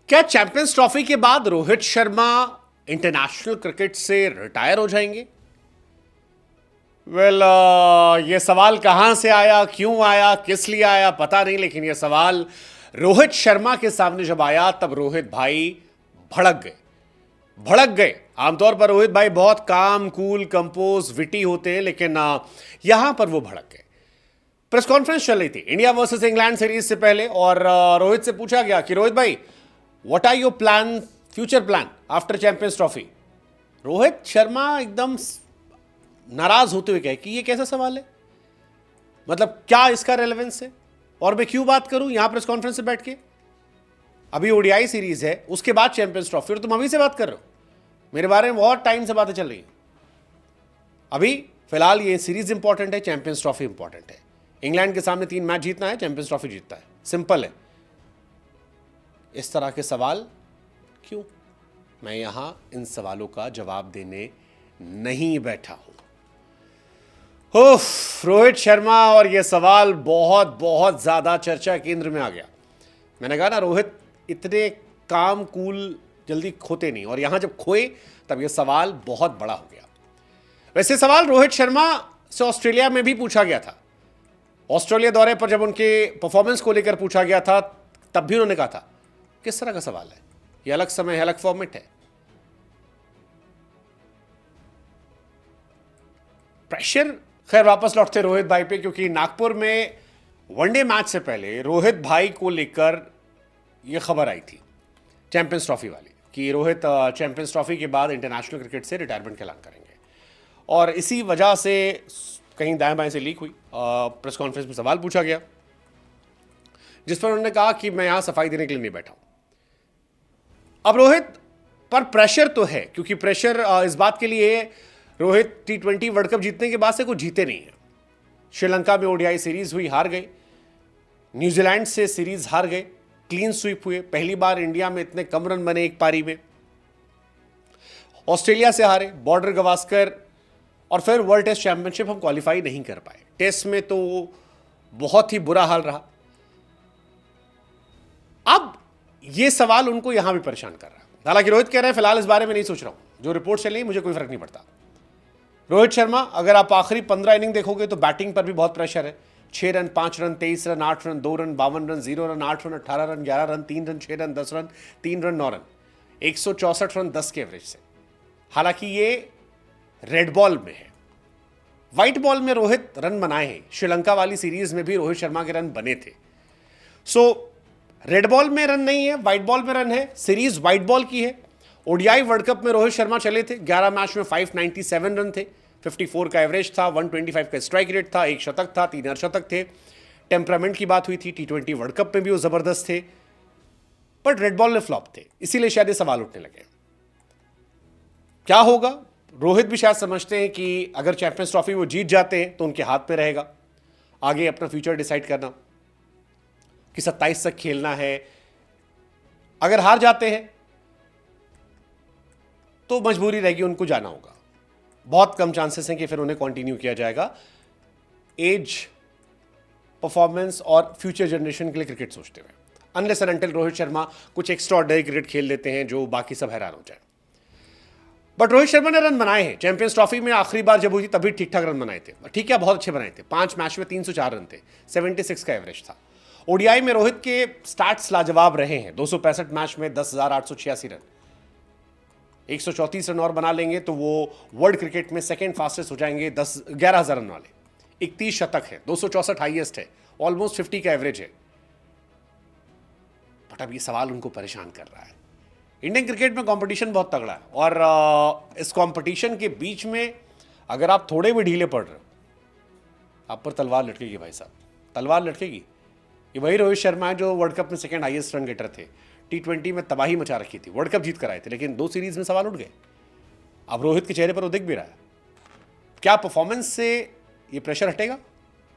क्या champions trophy के बाद रोहित शर्मा इंटरनेशनल क्रिकेट से रिटायर हो जाएंगे? वेल, ये सवाल कहां से आया, क्यों आया, किस लिए आया पता नहीं, लेकिन ये सवाल रोहित शर्मा के सामने जब आया तब रोहित भाई भड़क गए। आमतौर पर रोहित भाई बहुत काम, कूल, कंपोज, विटी होते हैं, लेकिन यहां पर वो भड़क गए। प्रेस कॉन्फ्रेंस चल रही थी इंडिया वर्सेस इंग्लैंड सीरीज से पहले, और रोहित से पूछा गया कि रोहित भाई, what are your plan, future plan after champions trophy? Rohit Sharma एकदम नाराज होते हुए कहे कि ये कैसा सवाल है, मतलब क्या इसका रेलेवेंस है, और मैं क्यों बात करूं यहां प्रेस कॉन्फ्रेंस से बैठ के? अभी ओडीआई सीरीज है, उसके बाद चैंपियंस ट्रॉफी, और तुम अभी से बात कर रहे हो। मेरे बारे में बहुत टाइम से बातें चल रही हैं। अभी फिलहाल ये सीरीज इंपॉर्टेंट है, चैंपियंस ट्रॉफी इंपॉर्टेंट है। इंग्लैंड के सामने 3 मैच जीतना है, चैंपियंस ट्रॉफी जीतता है, सिंपल है। इस तरह के सवाल क्यों? मैं यहां इन सवालों का जवाब देने नहीं बैठा हूं। रोहित शर्मा और यह सवाल बहुत बहुत ज्यादा चर्चा केंद्र में आ गया। मैंने कहा ना, रोहित इतने काम, कूल जल्दी खोते नहीं, और यहां जब खोए तब यह सवाल बहुत बड़ा हो गया। वैसे सवाल रोहित शर्मा से ऑस्ट्रेलिया में भी पूछा गया था। ऑस्ट्रेलिया दौरे पर जब उनके परफॉर्मेंस को लेकर पूछा गया था, तब भी उन्होंने कहा था किस तरह का सवाल है, यह अलग समय है, अलग फॉर्मेट है। प्रेशर खैर वापस लौटते रोहित भाई पे, क्योंकि नागपुर में वनडे मैच से पहले रोहित भाई को लेकर यह खबर आई थी चैंपियंस ट्रॉफी वाली, कि रोहित चैंपियंस ट्रॉफी के बाद इंटरनेशनल क्रिकेट से रिटायरमेंट का ऐलान करेंगे। और इसी वजह से कहीं दाएं बाएं से लीक हुई, प्रेस कॉन्फ्रेंस में सवाल पूछा गया, जिस पर उन्होंने कहा कि मैं यहां सफाई देने के लिए नहीं बैठा हूं। अब रोहित पर प्रेशर तो है, क्योंकि प्रेशर इस बात के लिए है, रोहित T20 वर्ल्ड कप जीतने के बाद से कुछ जीते नहीं है। श्रीलंका में ओडीआई सीरीज हुई, हार गए। न्यूजीलैंड से सीरीज हार गए, क्लीन स्वीप हुए। पहली बार इंडिया में इतने कम रन बने एक पारी में। ऑस्ट्रेलिया से हारे, बॉर्डर गवास्कर, और फिर वर्ल्ड टेस्ट चैंपियनशिप हम क्वालिफाई नहीं कर पाए। टेस्ट में तो बहुत ही बुरा हाल रहा। अब यह सवाल उनको यहां भी परेशान कर रहा है। हालांकि रोहित कह रहे हैं फिलहाल इस बारे में नहीं सोच रहा हूं, जो रिपोर्ट चल रही है मुझे कोई फर्क नहीं पड़ता। रोहित शर्मा, अगर आप आखिरी 15 इनिंग देखोगे तो बैटिंग पर भी बहुत प्रेशर है। 6 run, 5 run, 23 run, 8 run, 2 run, 52 run, 0 run, 8 run, 18 run, 11 run, 3 run, 6 run, 10 run, 3 run, 9 run, 164 run 10 के एवरेज से। हालांकि ये रेड बॉल में है। व्हाइट बॉल में रोहित रन बनाए हैं। श्रीलंका वाली सीरीज में भी रोहित शर्मा के रन बने थे। सो रेड बॉल में रन नहीं है, व्हाइट बॉल में रन है। सीरीज व्हाइट बॉल की है। ओडीआई वर्ल्ड कप में रोहित शर्मा चले थे, 11 मैच में 597 रन थे, 54 का एवरेज था, 125 का स्ट्राइक रेट था, 1 शतक था, 3 अर्धशतक थे। टेम्परामेंट की बात हुई थी, T20 वर्ल्ड कप में भी वो जबरदस्त थे, बट रेड बॉल में फ्लॉप थे। इसीलिए शायद ये सवाल उठने लगे। क्या होगा? रोहित भी शायद समझते हैं कि अगर चैंपियंस ट्रॉफी वो जीत जाते हैं तो उनके हाथ पे रहेगा आगे अपना फ्यूचर डिसाइड करना, कि 27 तक खेलना है। अगर हार जाते हैं तो मजबूरी रहेगी, उनको जाना होगा। बहुत कम चांसेस हैं कि फिर उन्हें कंटिन्यू किया जाएगा। एज, परफॉर्मेंस और फ्यूचर जनरेशन के लिए क्रिकेट सोचते हुए, unless and until Rohit Sharma कुछ एक्स्ट्राऑर्डिनरी क्रिकेट खेल लेते हैं जो बाकी सब हैरान हो जाए। बट रोहित शर्मा ने रन बनाए हैं। चैंपियंस ट्रॉफी में आखिरी बार जब हुई थी तभी ठीक ठाक रन बनाए थे। ठीक है, बहुत अच्छे बनाए थे। 5 मैच में 304 रन थे, 76 का एवरेज था। ओडीआई में रोहित के स्टार्ट्स लाजवाब रहे हैं। 265 मैच में 10,886 रन, 134 रन और बना लेंगे तो वो वर्ल्ड क्रिकेट में सेकंड फास्टेस्ट हो जाएंगे, 11,000 रन वाले। 31 शतक है, 264 हाईएस्ट है, ऑलमोस्ट 50 का एवरेज है। बट अब ये सवाल उनको परेशान कर रहा है। इंडियन क्रिकेट में कंपटीशन बहुत तगड़ा है, और इस कंपटीशन के बीच में अगर आप थोड़े भी ढीले पड़ रहे हो, आप पर तलवार लटकेगी भाई साहब, तलवार लटकेगी। ये वही रोहित शर्मा है जो वर्ल्ड कप में सेकंड हाईएस्ट रन गेटर थे, T20 में तबाही मचा रखी थी, वर्ल्ड कप जीत कर आए थे, लेकिन 2 सीरीज में सवाल उठ गए। अब रोहित के चेहरे पर वो दिख भी रहा है। क्या परफॉर्मेंस से ये प्रेशर हटेगा?